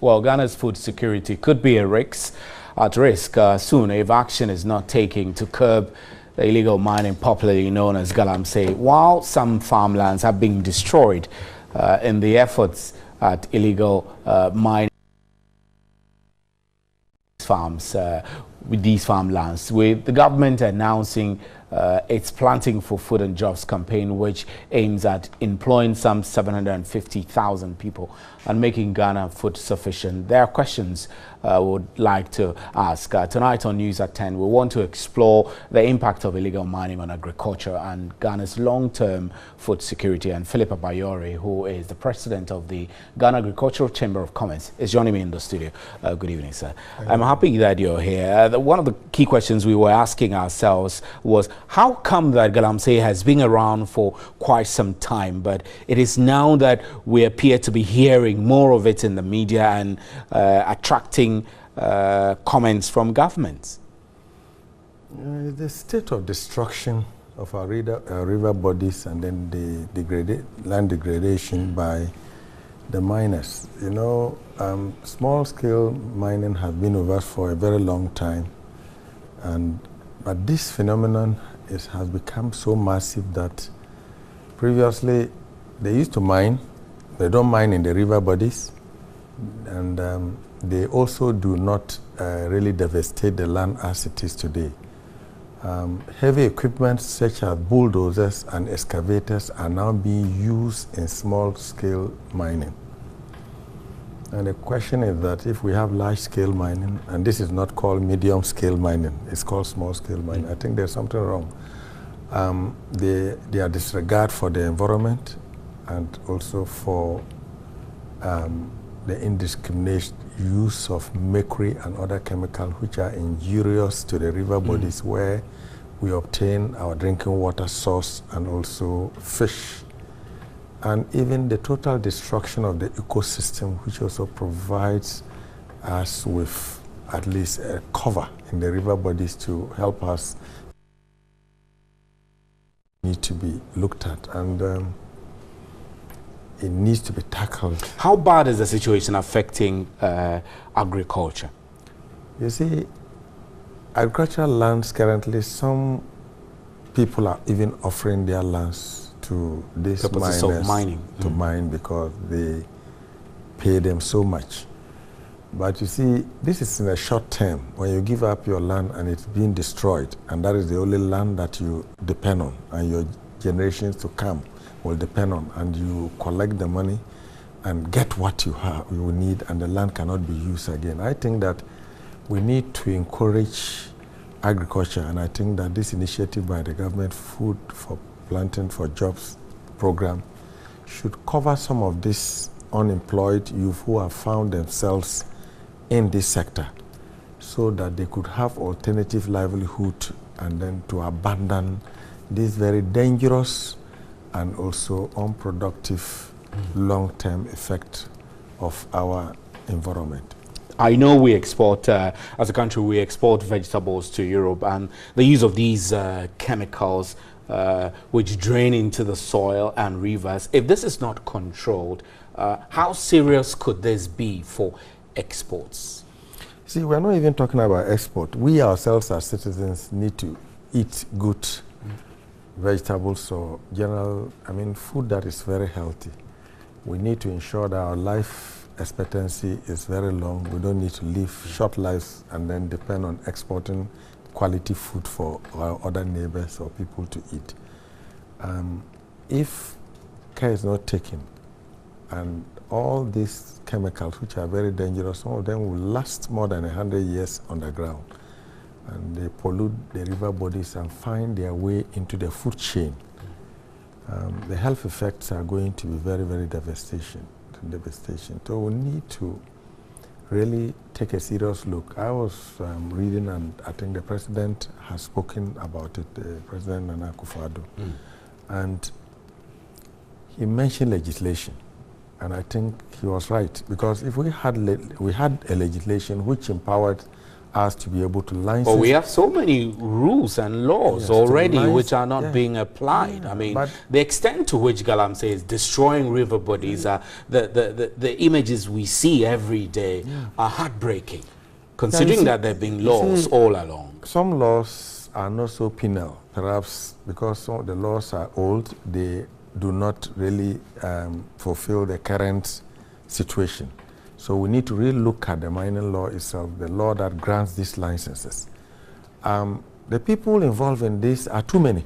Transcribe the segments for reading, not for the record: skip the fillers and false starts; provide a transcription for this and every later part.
Well, Ghana's food security could be at risk soon if action is not taken to curb the illegal mining popularly known as galamsey, while some farmlands have been destroyed in the efforts at illegal mining farms with these farmlands, with the government announcing its Planting for Food and Jobs campaign, which aims at employing some 750,000 people and making Ghana food sufficient. There are questions we would like to ask. Tonight on News at 10, we want to explore the impact of illegal mining on agriculture and Ghana's long-term food security. And Philip Abayori, who is the president of the Ghana Agricultural Chamber of Commerce, is joining me in the studio. Good evening, sir. I'm happy that you're here. One of the key questions we were asking ourselves was, how come that galamsey has been around for quite some time, but it is now that we appear to be hearing more of it in the media and attracting comments from governments? The state of destruction of our river bodies and then the land degradation by the miners. You know, small-scale mining has been with us for a very long time, but this phenomenon has become so massive that previously they used to mine. They don't mine in the river bodies, and they also do not really devastate the land as it is today. Heavy equipment such as bulldozers and excavators are now being used in small-scale mining. And the question is that if we have large-scale mining, and this is not called medium-scale mining, it's called small-scale mining, I think there's something wrong. Their disregard for the environment and also for the indiscriminate use of mercury and other chemicals which are injurious to the river bodies where we obtain our drinking water source and also fish. And even the total destruction of the ecosystem, which also provides us with at least a cover in the river bodies to help us, need to be looked at, and it needs to be tackled. How bad is the situation affecting agriculture? You see, agricultural lands currently, some people are even offering their lands to these miners to mine because they pay them so much. But you see, this is in a short term. When you give up your land and it's being destroyed, and that is the only land that you depend on, and your generations to come will depend on, and you collect the money and get what you will need, and the land cannot be used again. I think that we need to encourage agriculture, and I think that this initiative by the government, Food for Planting for Jobs program, should cover some of this unemployed youth who have found themselves in this sector, so that they could have alternative livelihood and then to abandon this very dangerous and also unproductive long-term effect of our environment. I know we export, as a country, we export vegetables to Europe, and the use of these chemicals which drain into the soil and rivers, if this is not controlled, how serious could this be for exports? See, we're not even talking about export. We ourselves as citizens need to eat good vegetables or food that is very healthy. We need to ensure that our life expectancy is very long. We don't need to live short lives and then depend on exporting quality food for our other neighbors or people to eat. If care is not taken, and all these chemicals, which are very dangerous, some of them will last more than 100 years underground, and they pollute the river bodies and find their way into the food chain. The health effects are going to be very, very devastating. So we need to really take a serious look. I was reading, and I think the president has spoken about it, President Nana Akufo-Addo, and he mentioned legislation. And I think he was right, because if we had a legislation which empowered us to be able to license. But we have so many rules and laws already which are not being applied. I mean, the extent to which galamsey is destroying river bodies, the images we see every day are heartbreaking, considering that there have been laws all along. Some laws are not so penal, perhaps because some of the laws are old, they do not really fulfill the current situation. So we need to really look at the mining law itself, the law that grants these licenses. The people involved in this are too many,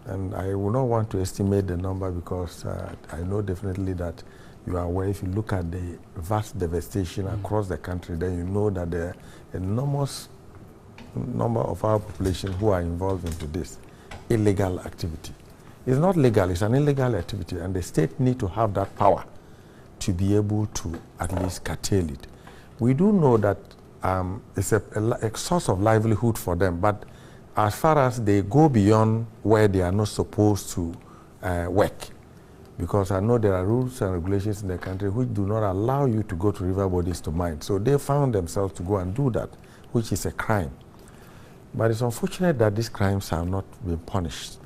and I would not want to estimate the number because I know definitely that you are aware. If you look at the vast devastation across the country, then you know that there are enormous number of our population who are involved into this illegal activity. It's not legal, it's an illegal activity, and the state need to have that power to be able to at least curtail it. We do know that it's a source of livelihood for them, but as far as they go beyond where they are not supposed to work, because I know there are rules and regulations in the country which do not allow you to go to river bodies to mine. So they found themselves to go and do that, which is a crime. But it's unfortunate that these crimes have not been punished.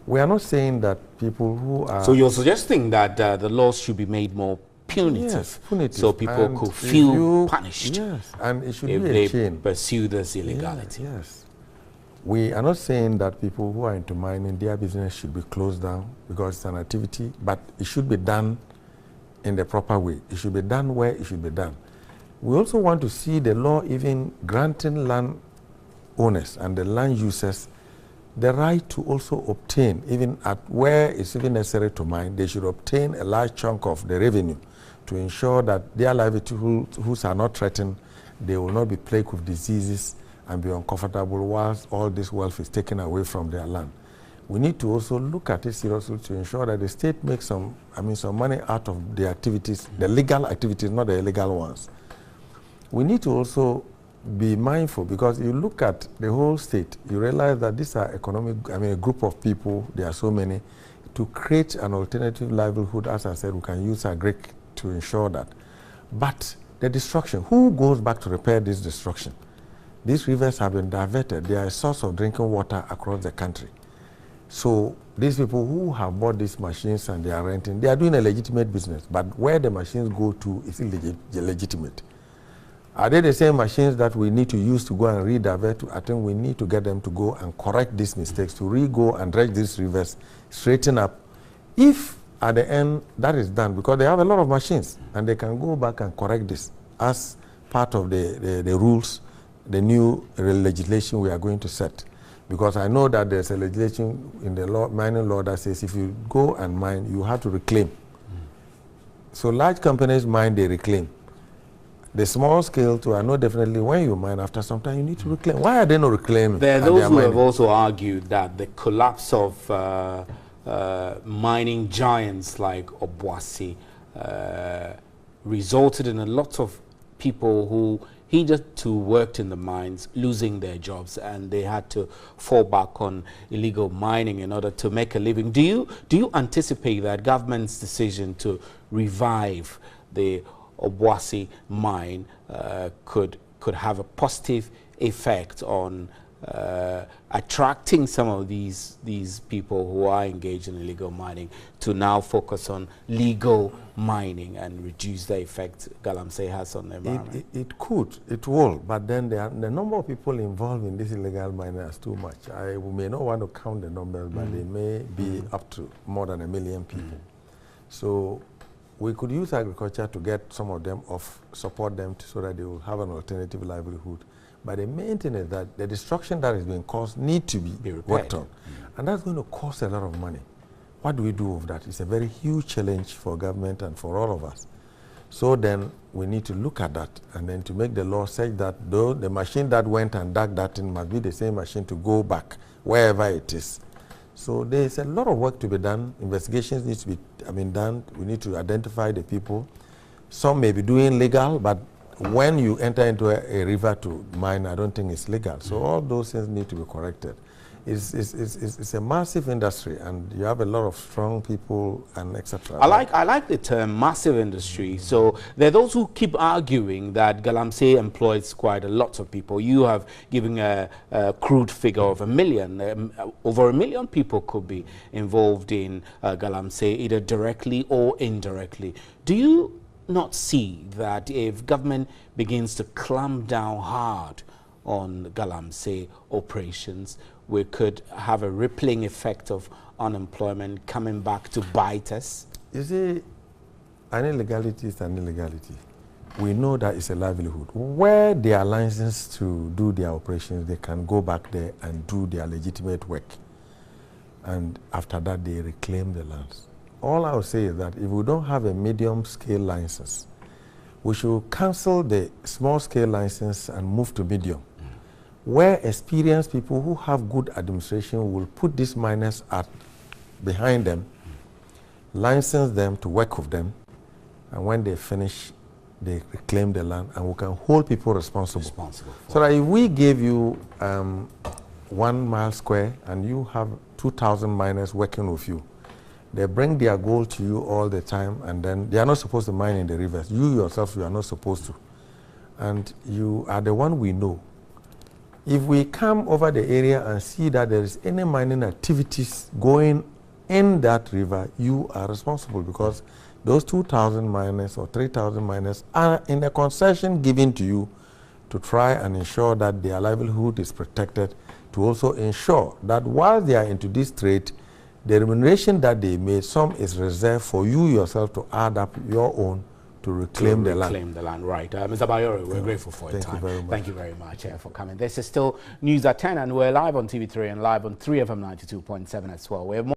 We are not saying that people who are... So you're suggesting that the laws should be made more punitive, yes, punitive, so people could feel punished and it should if be a they chain. Pursue this illegality. Yes. We are not saying that people who are into mining, their business should be closed down because it's an activity, but it should be done in the proper way. It should be done where it should be done. We also want to see the law even granting land owners and the land users the right to also obtain, even at where it's even necessary to mine, they should obtain a large chunk of the revenue to ensure that their livelihoods are not threatened, they will not be plagued with diseases and be uncomfortable whilst all this wealth is taken away from their land. We need to also look at it seriously to ensure that the state makes some money out of the activities, the legal activities, not the illegal ones. We need to also be mindful, because you look at the whole state, you realize that these are a group of people, there are so many. To create an alternative livelihood, as I said, we can use agric to ensure that. But the destruction, who goes back to repair this destruction? These rivers have been diverted. They are a source of drinking water across the country. So these people who have bought these machines and they are renting, they are doing a legitimate business, but where the machines go to is illegitimate. Are they the same machines that we need to use to go and re-divert? I think we need to get them to go and correct these mistakes, to re-go and dredge these rivers, straighten up. If at the end that is done, because they have a lot of machines, and they can go back and correct this as part of the rules, the new legislation we are going to set. Because I know that there's a legislation in the mining law that says if you go and mine, you have to reclaim. So large companies mine, they reclaim. The small scale too, I know definitely when you mine, after some time you need to reclaim. Why are they not reclaiming? There are those who have also argued that the collapse of mining giants like Obuasi resulted in a lot of people who hitherto worked in the mines losing their jobs, and they had to fall back on illegal mining in order to make a living. Do you anticipate that government's decision to revive the Obuasi mine could have a positive effect on attracting some of these people who are engaged in illegal mining to now focus on legal mining and reduce the effect galamsey has on the environment? It could, it will, but then the number of people involved in this illegal mining is too much. We may not want to count the numbers, but they may be up to more than 1 million people. So we could use agriculture to get some of them off, support them so that they will have an alternative livelihood. But the main thing is that the destruction that is being caused need to be worked on. And that's going to cost a lot of money. What do we do with that? It's a very huge challenge for government and for all of us. So then we need to look at that and then to make the law such that though the machine that went and dug that in must be the same machine to go back wherever it is. So there's a lot of work to be done. Investigations need to be done. We need to identify the people. Some may be doing legal, but when you enter into a river to mine, I don't think it's legal. So all those things need to be corrected. it's a massive industry, and you have a lot of strong people and etc. I like the term massive industry. So there are those who keep arguing that galamsey employs quite a lot of people. You have given a crude figure of 1 million. Over 1 million people could be involved in galamsey, either directly or indirectly. Do you not see that if government begins to clamp down hard on galamsey operations, we could have a rippling effect of unemployment coming back to bite us? You see, an illegality is an illegality. We know that it's a livelihood. Where they are licensed to do their operations, they can go back there and do their legitimate work. And after that, they reclaim the lands. All I would say is that if we don't have a medium-scale license, we should cancel the small-scale license and move to medium, where experienced people who have good administration will put these miners behind them, license them to work with them, and when they finish, they reclaim the land, and we can hold people responsible. So that if we gave you 1 mile square and you have 2,000 miners working with you, they bring their gold to you all the time, and then they are not supposed to mine in the rivers. You yourself, you are not supposed to. And you are the one we know. If we come over the area and see that there is any mining activities going in that river, you are responsible, because those 2,000 miners or 3,000 miners are in a concession given to you to try and ensure that their livelihood is protected, to also ensure that while they are into this trade, the remuneration that they made, some is reserved for you yourself to add up your own to reclaim the land. Reclaim the land, right. Mr. Bayero, we're grateful for your time. Thank you very much for coming. This is still News at 10, and we're live on TV3 and live on 3FM 92.7 as well. We have more